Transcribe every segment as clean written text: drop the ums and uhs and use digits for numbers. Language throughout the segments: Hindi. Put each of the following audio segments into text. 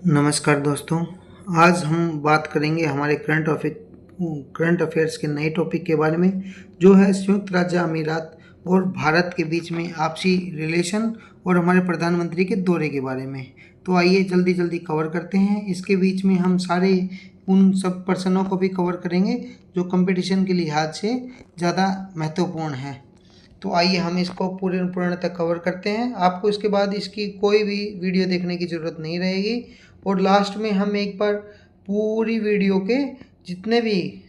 नमस्कार दोस्तों। आज हम बात करेंगे हमारे करंट अफेयर्स के नए टॉपिक के बारे में, जो है संयुक्त राज्य अमीरात और भारत के बीच में आपसी रिलेशन और हमारे प्रधानमंत्री के दौरे के बारे में। तो आइए जल्दी जल्दी कवर करते हैं। इसके बीच में हम सारे उन सब पर्सनों को भी कवर करेंगे जो कंपटीशन के लिहाज से ज़्यादा महत्वपूर्ण है। तो आइए हम इसको पूर्णतः कवर करते हैं। आपको इसके बाद इसकी कोई भी वीडियो देखने की ज़रूरत नहीं रहेगी और लास्ट में हम एक बार पूरी वीडियो के जितने भी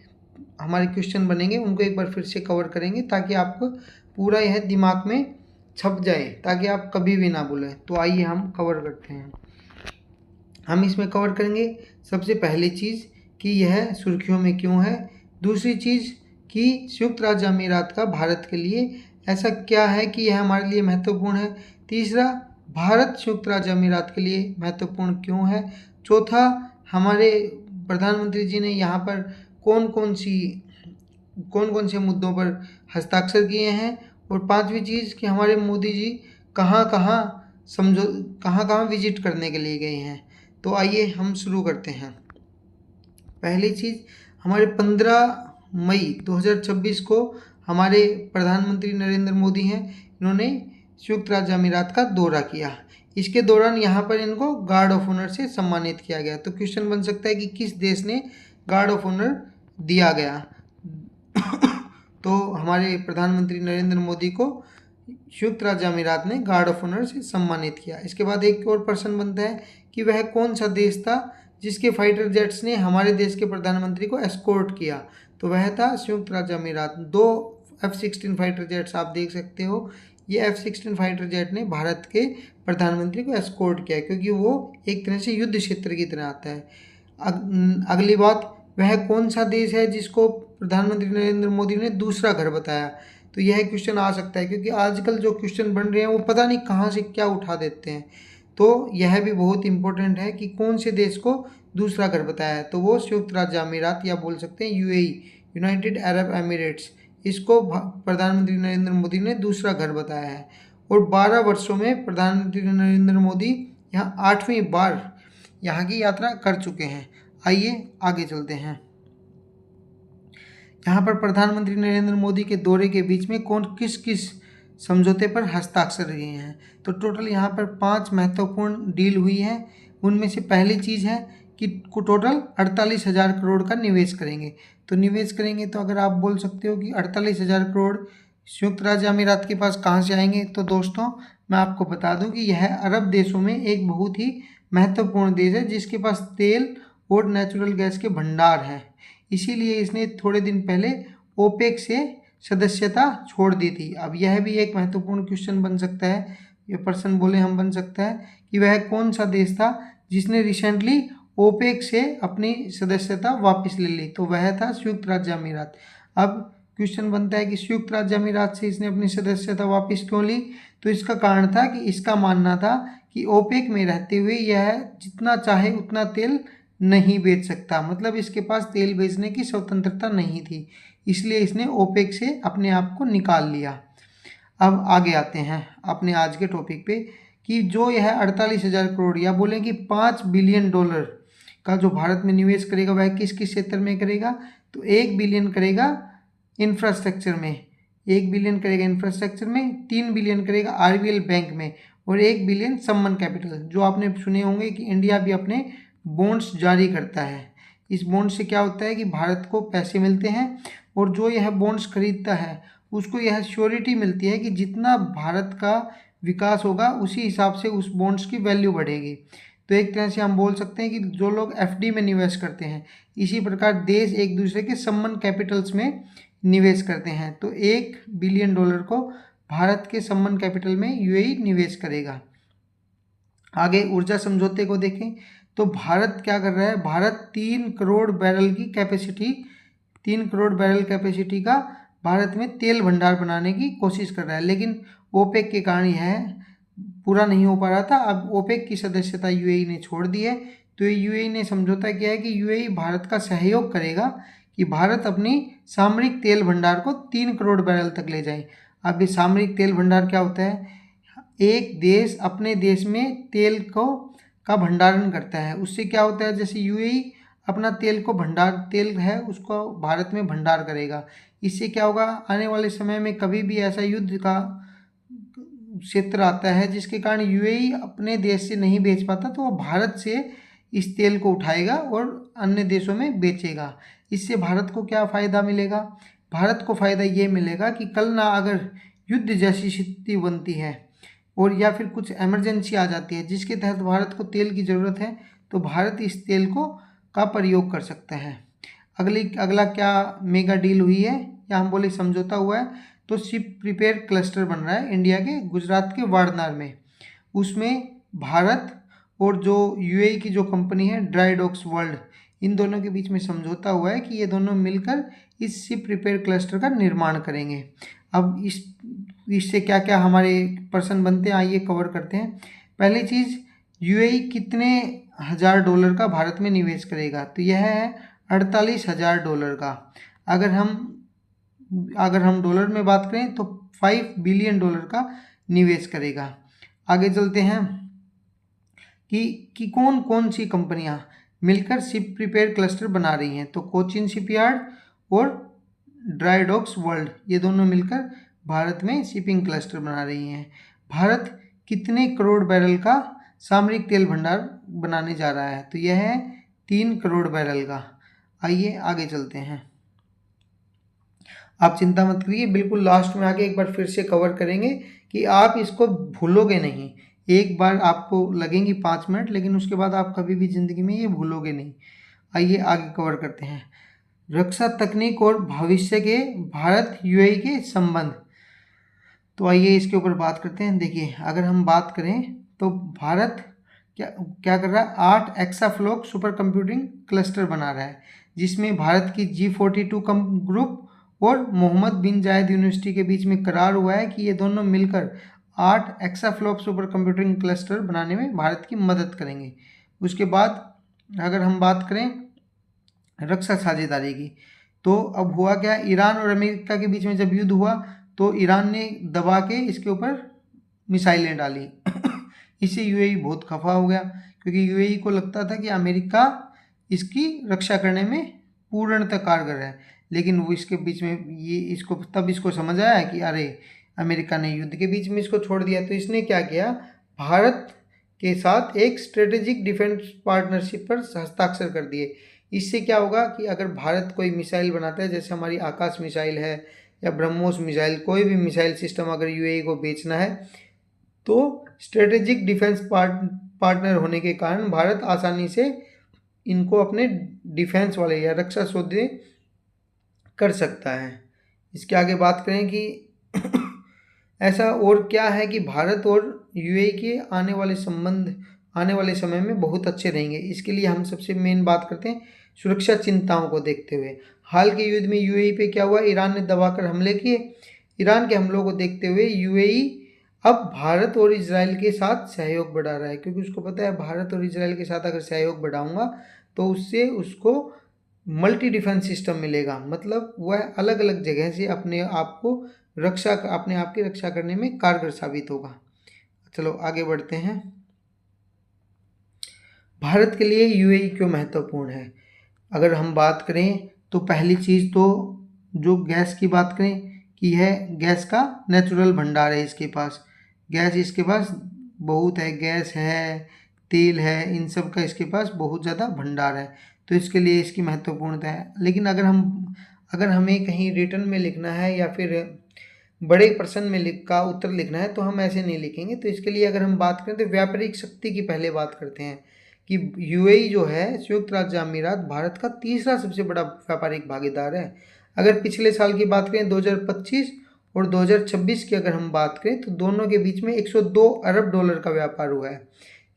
हमारे क्वेश्चन बनेंगे उनको एक बार फिर से कवर करेंगे, ताकि आपको पूरा यह दिमाग में छप जाए, ताकि आप कभी भी ना भूलें। तो आइए हम कवर करते हैं। हम इसमें कवर करेंगे सबसे पहली चीज़ कि यह सुर्खियों में क्यों है। दूसरी चीज़ कि संयुक्त राज्य अमीरात का भारत के लिए ऐसा क्या है कि यह हमारे लिए महत्वपूर्ण है। तीसरा, भारत संयुक्त राज्य अमीरात के लिए महत्वपूर्ण क्यों है। चौथा, हमारे प्रधानमंत्री जी ने यहाँ पर कौन कौन से मुद्दों पर हस्ताक्षर किए हैं। और पांचवी चीज़ कि हमारे मोदी जी कहाँ कहाँ विजिट करने के लिए गए हैं। तो आइए हम शुरू करते हैं। पहली चीज़, हमारे 15 मई 2026 को हमारे प्रधानमंत्री नरेंद्र मोदी हैं, इन्होंने संयुक्त राज्य अमीरात का दौरा किया। इसके दौरान यहाँ पर इनको गार्ड ऑफ ऑनर से सम्मानित किया गया। तो क्वेश्चन बन सकता है कि किस देश ने गार्ड ऑफ ऑनर दिया गया। तो हमारे प्रधानमंत्री नरेंद्र मोदी को संयुक्त राज्य अमीरात ने गार्ड ऑफ ऑनर से सम्मानित किया। इसके बाद एक और प्रश्न बनता है कि वह कौन सा देश था जिसके फाइटर जेट्स ने हमारे देश के प्रधानमंत्री को एस्कॉर्ट किया। तो वह था संयुक्त राज्य अमीरात। 2 F-16 फाइटर जेट्स आप देख सकते हो। ये F-16 फाइटर जेट ने भारत के प्रधानमंत्री को एस्कॉर्ट किया, क्योंकि वो एक तरह से युद्ध क्षेत्र की तरह आता है। अगली बात, वह कौन सा देश है जिसको प्रधानमंत्री नरेंद्र मोदी ने दूसरा घर बताया। तो यह क्वेश्चन आ सकता है, क्योंकि आजकल जो क्वेश्चन बन रहे हैं वो पता नहीं कहाँ से क्या उठा देते हैं। तो यह भी बहुत इंपॉर्टेंट है कि कौन से देश को दूसरा घर बताया है। तो वो संयुक्त राज्य अमीरात, या बोल सकते हैं UAE, यूनाइटेड अरब एमिरेट्स, इसको प्रधानमंत्री नरेंद्र मोदी ने दूसरा घर बताया है। और 12 वर्षों में प्रधानमंत्री नरेंद्र मोदी यहाँ 8वीं बार यहाँ की यात्रा कर चुके हैं। आइए आगे चलते हैं। यहाँ पर प्रधानमंत्री नरेंद्र मोदी के दौरे के बीच में किस किस समझौते पर हस्ताक्षर किए हैं। तो टोटल यहाँ पर 5 महत्वपूर्ण डील हुई है। उनमें से पहली चीज़ है कि टोटल 48,000 करोड़ का निवेश करेंगे। तो निवेश करेंगे तो अगर आप बोल सकते हो कि 48,000 करोड़ संयुक्त राज्य अमीरात के पास कहाँ से आएंगे, तो दोस्तों मैं आपको बता दूं कि यह अरब देशों में एक बहुत ही महत्वपूर्ण देश है, जिसके पास तेल और नेचुरल गैस के भंडार हैं। इसीलिए इसने थोड़े दिन पहले ओपेक से सदस्यता छोड़ दी थी। अब यह भी एक महत्वपूर्ण क्वेश्चन बन सकता है, ये प्रश्न बोले हम बन सकता है कि वह कौन सा देश था जिसने रिसेंटली ओपेक से अपनी सदस्यता वापस ले ली। तो वह था संयुक्त राज्य अमीरात। अब क्वेश्चन बनता है कि संयुक्त राज्य अमीरात से इसने अपनी सदस्यता वापस क्यों ली। तो इसका कारण था कि इसका मानना था कि ओपेक में रहते हुए यह जितना चाहे उतना तेल नहीं बेच सकता, मतलब इसके पास तेल बेचने की स्वतंत्रता नहीं थी, इसलिए इसने ओपेक से अपने आप को निकाल लिया। अब आगे आते हैं अपने आज के टॉपिक पे कि जो यह 48,000 करोड़, या बोलें कि $5 बिलियन का जो भारत में निवेश करेगा, वह किस किस क्षेत्र में करेगा। तो 1 बिलियन करेगा इंफ्रास्ट्रक्चर में, 1 बिलियन करेगा इंफ्रास्ट्रक्चर में, 3 बिलियन करेगा RBL बैंक में, और 1 बिलियन सम्मान कैपिटल। जो आपने सुने होंगे कि इंडिया भी अपने बॉन्ड्स जारी करता है। इस बॉन्ड से क्या होता है कि भारत को पैसे मिलते हैं, और जो यह बॉन्ड्स खरीदता है उसको यह श्योरिटी मिलती है कि जितना भारत का विकास होगा उसी हिसाब से उस बॉन्ड्स की वैल्यू बढ़ेगी। तो एक तरह से हम बोल सकते हैं कि जो लोग FD में निवेश करते हैं, इसी प्रकार देश एक दूसरे के सम्मान कैपिटल्स में निवेश करते हैं। तो $1 बिलियन को भारत के सम्मान कैपिटल में UAE निवेश करेगा। आगे ऊर्जा समझौते को देखें तो भारत क्या कर रहा है। भारत 3 करोड़ बैरल कैपेसिटी का भारत में तेल भंडार बनाने की कोशिश कर रहा है, लेकिन ओपेक के कारण यह पूरा नहीं हो पा रहा था। अब ओपेक की सदस्यता UAE ने छोड़ दी है। तो UAE ने समझौता किया है कि UAE भारत का सहयोग करेगा कि भारत अपनी सामरिक तेल भंडार को 3 करोड़ बैरल तक ले जाए। अब ये सामरिक तेल भंडार क्या होता है। एक देश अपने देश में तेल को का भंडारण करता है। उससे क्या होता है, जैसे यूएई अपना तेल है उसको भारत में भंडार करेगा। इससे क्या होगा, आने वाले समय में कभी भी ऐसा युद्ध का क्षेत्र आता है जिसके कारण यूएई अपने देश से नहीं बेच पाता, तो वो भारत से इस तेल को उठाएगा और अन्य देशों में बेचेगा। इससे भारत को क्या फ़ायदा मिलेगा, भारत को फ़ायदा ये मिलेगा कि कल ना अगर युद्ध जैसी स्थिति बनती है और या फिर कुछ इमरजेंसी आ जाती है जिसके तहत भारत को तेल की ज़रूरत है, तो भारत इस तेल को का प्रयोग कर सकता है। अगला क्या मेगा डील हुई है या हम बोले समझौता हुआ है, तो शिप प्रिपेयर क्लस्टर बन रहा है इंडिया के गुजरात के वारनार में। उसमें भारत और जो यूएई की जो कंपनी है ड्राईडॉक्स वर्ल्ड, इन दोनों के बीच में समझौता हुआ है कि ये दोनों मिलकर इस शिप रिपेयर क्लस्टर का निर्माण करेंगे। अब इससे क्या क्या हमारे पर्सन बनते हैं, आइए कवर करते हैं। पहली चीज़, यूएई कितने $1,000 का भारत में निवेश करेगा, तो यह है $48,000 का। अगर हम डॉलर में बात करें तो $5 बिलियन का निवेश करेगा। आगे चलते हैं कि कौन कौन सी कंपनियां मिलकर शिप प्रिपेयर क्लस्टर बना रही हैं, तो कोचिन शिपयार्ड और ड्राईडॉक्स वर्ल्ड, ये दोनों मिलकर भारत में शिपिंग क्लस्टर बना रही हैं। भारत कितने करोड़ बैरल का सामरिक तेल भंडार बनाने जा रहा है, तो यह है 3 करोड़ बैरल का। आइए आगे चलते हैं। आप चिंता मत करिए, बिल्कुल लास्ट में आके एक बार फिर से कवर करेंगे कि आप इसको भूलोगे नहीं। एक बार आपको लगेंगी 5 मिनट, लेकिन उसके बाद आप कभी भी ज़िंदगी में ये भूलोगे नहीं। आइए आगे कवर करते हैं। रक्षा तकनीक और भविष्य के भारत यूएई के संबंध, तो आइए इसके ऊपर बात करते हैं। देखिए, अगर हम बात करें तो भारत क्या कर रहा है, 8 एक्साफ्लोक सुपर कंप्यूटिंग क्लस्टर बना रहा है, जिसमें भारत की G42 ग्रुप और मोहम्मद बिन जायद यूनिवर्सिटी के बीच में करार हुआ है कि ये दोनों मिलकर 8 एक्साफ्लोप सुपर कंप्यूटिंग क्लस्टर बनाने में भारत की मदद करेंगे। उसके बाद अगर हम बात करें रक्षा साझेदारी की, तो अब हुआ क्या, ईरान और अमेरिका के बीच में जब युद्ध हुआ तो ईरान ने दबा के इसके ऊपर मिसाइलें डाली इससे यूएई बहुत खफा हो गया, क्योंकि यूएई को लगता था कि अमेरिका इसकी रक्षा करने में पूर्णतः कारगर है। लेकिन वो इसके बीच में इसको समझ आया कि अरे अमेरिका ने युद्ध के बीच में इसको छोड़ दिया, तो इसने क्या किया, भारत के साथ एक स्ट्रेटेजिक डिफेंस पार्टनरशिप पर हस्ताक्षर कर दिए। इससे क्या होगा कि अगर भारत कोई मिसाइल बनाता है, जैसे हमारी आकाश मिसाइल है या ब्रह्मोस मिसाइल, कोई भी मिसाइल सिस्टम अगर यूएई को बेचना है, तो स्ट्रेटेजिक डिफेंस पार्टनर होने के कारण भारत आसानी से इनको अपने डिफेंस वाले या रक्षा सौदे कर सकता है। इसके आगे बात करें कि ऐसा और क्या है कि भारत और यूएई के आने वाले संबंध आने वाले समय में बहुत अच्छे रहेंगे। इसके लिए हम सबसे मेन बात करते हैं सुरक्षा चिंताओं को देखते हुए। हाल के युद्ध में यूएई पे क्या हुआ, ईरान ने दबाकर हमले किए। ईरान के हमलों को देखते हुए यूएई अब भारत और इजराइल के साथ सहयोग बढ़ा रहा है, क्योंकि उसको पता है भारत और इजराइल के साथ अगर सहयोग बढ़ाऊंगा तो उससे उसको मल्टी डिफेंस सिस्टम मिलेगा, मतलब वह अलग अलग जगह से अपने आप की रक्षा करने में कारगर साबित होगा। चलो आगे बढ़ते हैं। भारत के लिए यूएई क्यों महत्वपूर्ण है, अगर हम बात करें तो पहली चीज़ तो जो गैस की बात करें कि यह गैस का नेचुरल भंडार है, इसके पास गैस इसके पास बहुत है, गैस है, तेल है, इन सब का इसके पास बहुत ज़्यादा भंडार है, तो इसके लिए इसकी महत्वपूर्णता है। लेकिन अगर हमें कहीं रिटर्न में लिखना है या फिर बड़े प्रश्न में का उत्तर लिखना है तो हम ऐसे नहीं लिखेंगे। तो इसके लिए अगर हम बात करें तो व्यापारिक शक्ति की पहले बात करते हैं कि यूएई जो है संयुक्त राज्य अमीरात भारत का तीसरा सबसे बड़ा व्यापारिक भागीदार है। अगर पिछले साल की बात करें 2025 और 2026 की अगर हम बात करें तो दोनों के बीच में $102 अरब का व्यापार हुआ है।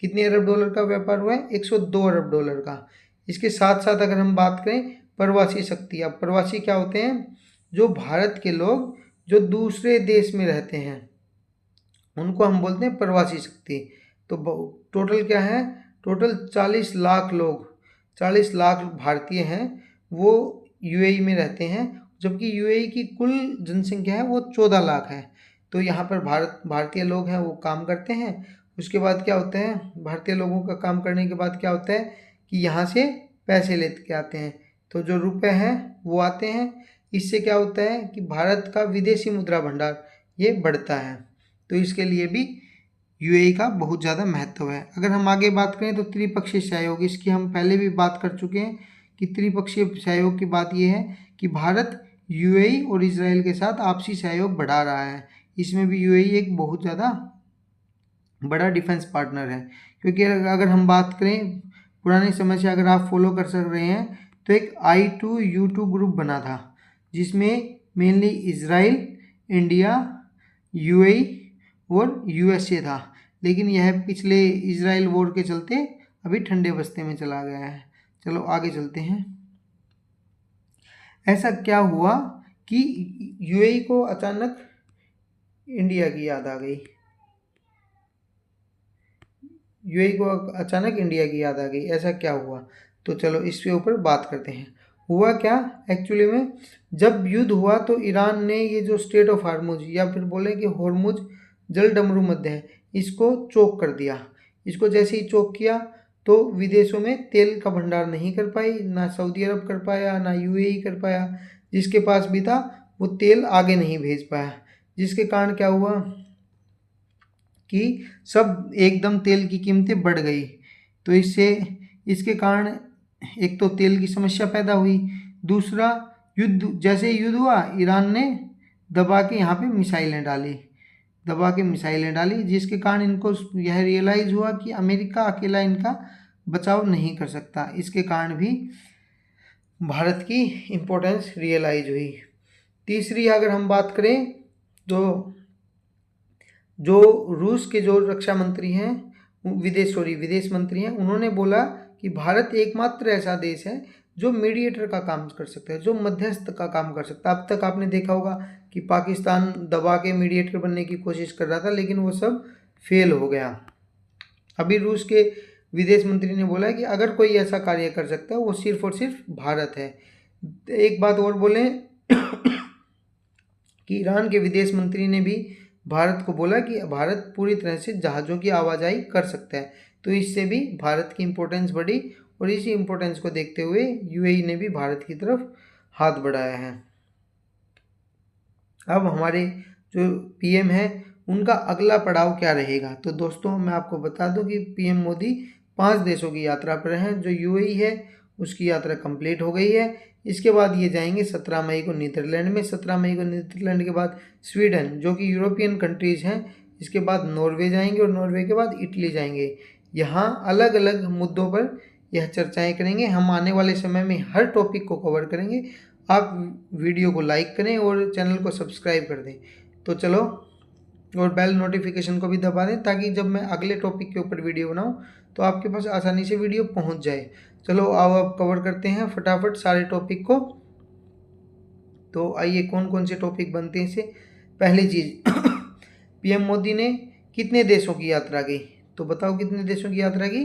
कितने अरब डॉलर का व्यापार हुआ है, $102 अरब का। इसके साथ साथ अगर हम बात करें प्रवासी शक्ति, अब प्रवासी क्या होते हैं, जो भारत के लोग जो दूसरे देश में रहते हैं उनको हम बोलते हैं प्रवासी शक्ति। तो टोटल क्या है, टोटल 40 लाख लोग, 40 लाख भारतीय हैं वो यूएई में रहते हैं, जबकि यूएई की कुल जनसंख्या है वो 14 लाख है। तो यहाँ पर भारतीय लोग हैं वो काम करते हैं उसके बाद क्या होता है, भारतीय लोगों का काम करने के बाद क्या होता है कि यहाँ से पैसे लेके आते हैं, तो जो रुपए हैं वो आते हैं। इससे क्या होता है कि भारत का विदेशी मुद्रा भंडार ये बढ़ता है। तो इसके लिए भी यूएई का बहुत ज़्यादा महत्व है। अगर हम आगे बात करें तो त्रिपक्षीय सहयोग, इसकी हम पहले भी बात कर चुके हैं कि त्रिपक्षीय सहयोग की बात यह है कि भारत यूएई और इजराइल के साथ आपसी सहयोग बढ़ा रहा है। इसमें भी यूएई एक बहुत ज़्यादा बड़ा डिफेंस पार्टनर है, क्योंकि अगर हम बात करें पुराने समय से अगर आप फॉलो कर सक रहे हैं तो एक I2U2 ग्रुप बना था, जिसमें मेनली इजराइल, इंडिया, यूएई और यूएसए था। लेकिन यह पिछले इजराइल वॉर के चलते अभी ठंडे बस्ते में चला गया है। चलो आगे चलते हैं। ऐसा क्या हुआ कि यूएई को अचानक इंडिया की याद आ गई, यूएई को अचानक इंडिया की याद आ गई, ऐसा क्या हुआ? तो चलो इसके ऊपर बात करते हैं। हुआ क्या एक्चुअली में, जब युद्ध हुआ तो ईरान ने ये जो स्ट्रेट ऑफ हार्मुज या फिर बोले कि हॉर्मुज जल डमरू मध्य है, इसको चोक कर दिया। इसको जैसे ही चोक किया तो विदेशों में तेल का भंडार नहीं कर पाई, ना सऊदी अरब कर पाया, ना यूएई कर पाया। जिसके पास भी था वो तेल आगे नहीं भेज पाया, जिसके कारण क्या हुआ कि सब एकदम तेल की कीमतें बढ़ गई। तो इसके कारण एक तो तेल की समस्या पैदा हुई, दूसरा जैसे युद्ध हुआ ईरान ने दबा के यहाँ पे मिसाइलें डाली, जिसके कारण इनको यह रियलाइज़ हुआ कि अमेरिका अकेला इनका बचाव नहीं कर सकता। इसके कारण भी भारत की इम्पोर्टेंस रियलाइज हुई। तीसरी अगर हम बात करें तो जो रूस के जो रक्षा मंत्री हैं, विदेश मंत्री हैं, उन्होंने बोला कि भारत एकमात्र ऐसा देश है जो मीडिएटर का काम कर सकता है, जो मध्यस्थ का काम कर सकता है। अब तक आपने देखा होगा कि पाकिस्तान दबा के मीडिएटर बनने की कोशिश कर रहा था, लेकिन वो सब फेल हो गया। अभी रूस के विदेश मंत्री ने बोला कि अगर कोई ऐसा कार्य कर सकता है वो सिर्फ और सिर्फ भारत है। एक बात और बोले कि ईरान के विदेश मंत्री ने भी भारत को बोला कि भारत पूरी तरह से जहाज़ों की आवाजाही कर सकता है। तो इससे भी भारत की इम्पोर्टेंस बढ़ी, और इसी इम्पोर्टेंस को देखते हुए यूएई ने भी भारत की तरफ हाथ बढ़ाया है। अब हमारे जो पीएम है उनका अगला पड़ाव क्या रहेगा? तो दोस्तों मैं आपको बता दूं कि पीएम मोदी 5 देशों की यात्रा पर हैं। जो यूएई है उसकी यात्रा कंप्लीट हो गई है। इसके बाद ये जाएंगे 17 मई को नीदरलैंड में, 17 मई को नीदरलैंड के बाद स्वीडन, जो कि यूरोपियन कंट्रीज़ हैं। इसके बाद नॉर्वे जाएंगे, और नॉर्वे के बाद इटली जाएंगे। यहाँ अलग अलग मुद्दों पर यह चर्चाएं करेंगे। हम आने वाले समय में हर टॉपिक को कवर करेंगे। आप वीडियो को लाइक करें और चैनल को सब्सक्राइब कर दें। तो चलो, और बेल नोटिफिकेशन को भी दबा दें, ताकि जब मैं अगले टॉपिक के ऊपर वीडियो बनाऊं तो आपके पास आसानी से वीडियो पहुंच जाए। चलो आओ अब कवर करते हैं फटाफट सारे टॉपिक को। तो आइए कौन कौन से टॉपिक बनते हैं इसे। पहली चीज़ पीएम मोदी ने कितने देशों की यात्रा की? तो बताओ कितने देशों की यात्रा की?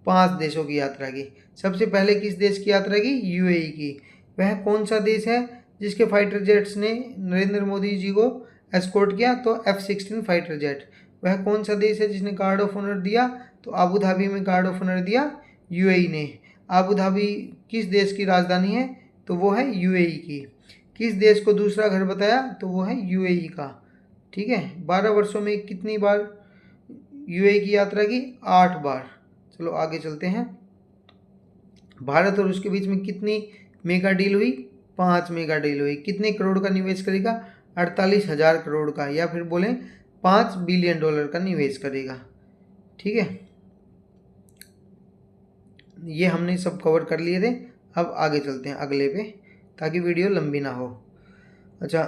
5 देशों की यात्रा की। सबसे पहले किस देश की यात्रा की? यूएई की। वह कौन सा देश है जिसके फाइटर जेट्स ने नरेंद्र मोदी जी को एस्कॉर्ट किया? तो F-16 फाइटर जेट। वह कौन सा देश है जिसने गार्ड ऑफ ऑनर दिया? तो अबू धाबी में गार्ड ऑफ ऑनर दिया यूएई ने। अबू धाबी किस देश की राजधानी है? तो वो है यूएई की। किस देश को दूसरा घर बताया? तो वो है यूएई का। ठीक है। 12 वर्षों में कितनी बार यूएई की यात्रा की? 8 बार। चलो आगे चलते हैं। भारत और उसके बीच में कितनी मेगा डील हुई? 5 मेगा डील हुई। कितने करोड़ का निवेश करेगा? 48,000 करोड़ का, या फिर बोलें $5 बिलियन का निवेश करेगा। ठीक है, ये हमने सब कवर कर लिए थे। अब आगे चलते हैं अगले पे, ताकि वीडियो लंबी ना हो। अच्छा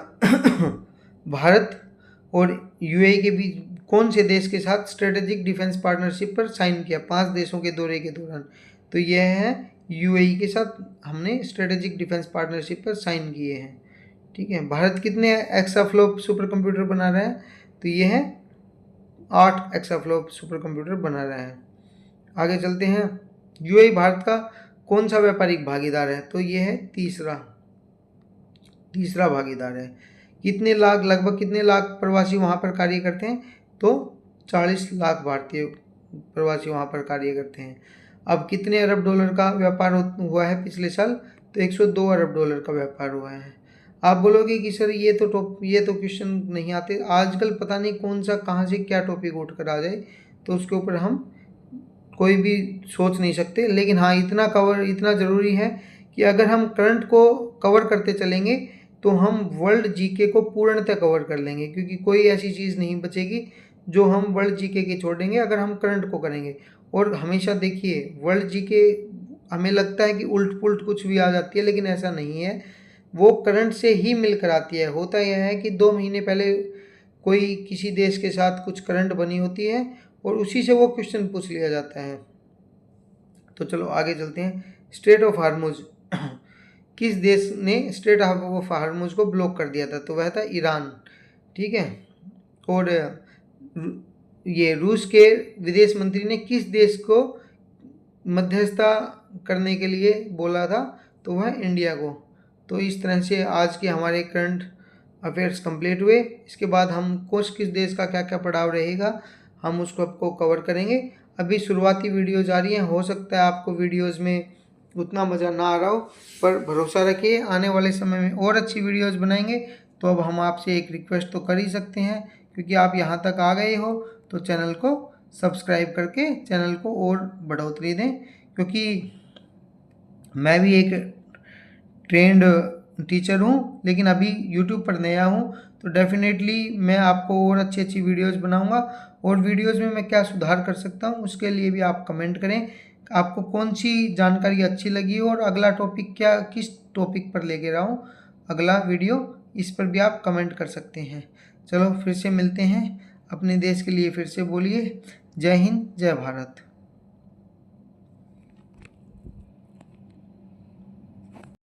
भारत और यूएई के बीच कौन से देश के साथ स्ट्रेटेजिक डिफेंस पार्टनरशिप पर साइन किया 5 देशों के दौरे के दौरान? तो यह है यूएई के साथ हमने स्ट्रेटेजिक डिफेंस पार्टनरशिप पर साइन किए हैं। ठीक है। भारत कितने एक्साफ्लोप सुपर कंप्यूटर बना रहा है? तो ये है 8 एक्साफ्लोप सुपर कंप्यूटर बना रहा है। आगे चलते हैं। यूएई भारत का कौन सा व्यापारिक भागीदार है? तो ये है तीसरा भागीदार है। लगभग कितने लाख प्रवासी वहाँ पर कार्य करते हैं? तो 40 लाख भारतीय प्रवासी वहाँ पर कार्य करते हैं। अब कितने अरब डॉलर का व्यापार हुआ है पिछले साल? तो 102 अरब डॉलर का व्यापार हुआ है। आप बोलोगे कि सर ये तो क्वेश्चन नहीं आते, आजकल पता नहीं कौन सा कहाँ से क्या टॉपिक उठ कर आ जाए, तो उसके ऊपर हम कोई भी सोच नहीं सकते। लेकिन हाँ, इतना ज़रूरी है कि अगर हम करंट को कवर करते चलेंगे तो हम वर्ल्ड जीके को पूर्णतः कवर कर लेंगे, क्योंकि कोई ऐसी चीज़ नहीं बचेगी जो हम वर्ल्ड जीके के छोड़ेंगे अगर हम करंट को करेंगे। और हमेशा देखिए, वर्ल्ड जीके हमें लगता है कि उल्ट पुल्ट कुछ भी आ जाती है, लेकिन ऐसा नहीं है, वो करंट से ही मिलकर आती है। होता यह है कि 2 महीने पहले कोई किसी देश के साथ कुछ करंट बनी होती है और उसी से वो क्वेश्चन पूछ लिया जाता है। तो चलो आगे चलते हैं। स्ट्रेट ऑफ हार्मुज किस देश ने स्ट्रेट ऑफ हार्मुज को ब्लॉक कर दिया था? तो वह था ईरान। ठीक है। और ये रूस के विदेश मंत्री ने किस देश को मध्यस्थता करने के लिए बोला था? तो वह इंडिया को। तो इस तरह से आज के हमारे करंट अफेयर्स कंप्लीट हुए। इसके बाद हम किस देश का क्या क्या पड़ाव रहेगा हम उसको आपको कवर करेंगे। अभी शुरुआती वीडियोज आ रही हैं, हो सकता है आपको वीडियोज़ में उतना मज़ा ना आ रहा हो, पर भरोसा रखिए आने वाले समय में और अच्छी वीडियोज़ बनाएंगे। तो अब हम आपसे एक रिक्वेस्ट तो कर ही सकते हैं, क्योंकि आप यहाँ तक आ गए हो तो चैनल को सब्सक्राइब करके चैनल को और बढ़ोतरी दें, क्योंकि मैं भी एक ट्रेंड टीचर हूँ, लेकिन अभी यूट्यूब पर नया हूँ। तो डेफिनेटली मैं आपको और अच्छी अच्छी वीडियोज़ बनाऊँगा, और वीडियोज़ में मैं क्या सुधार कर सकता हूँ उसके लिए भी आप कमेंट करें, आपको कौन सी जानकारी अच्छी लगी और अगला टॉपिक किस टॉपिक पर लेके रहा हूँ अगला वीडियो, इस पर भी आप कमेंट कर सकते हैं। चलो फिर से मिलते हैं। अपने देश के लिए फिर से बोलिए, जय हिंद, जय भारत।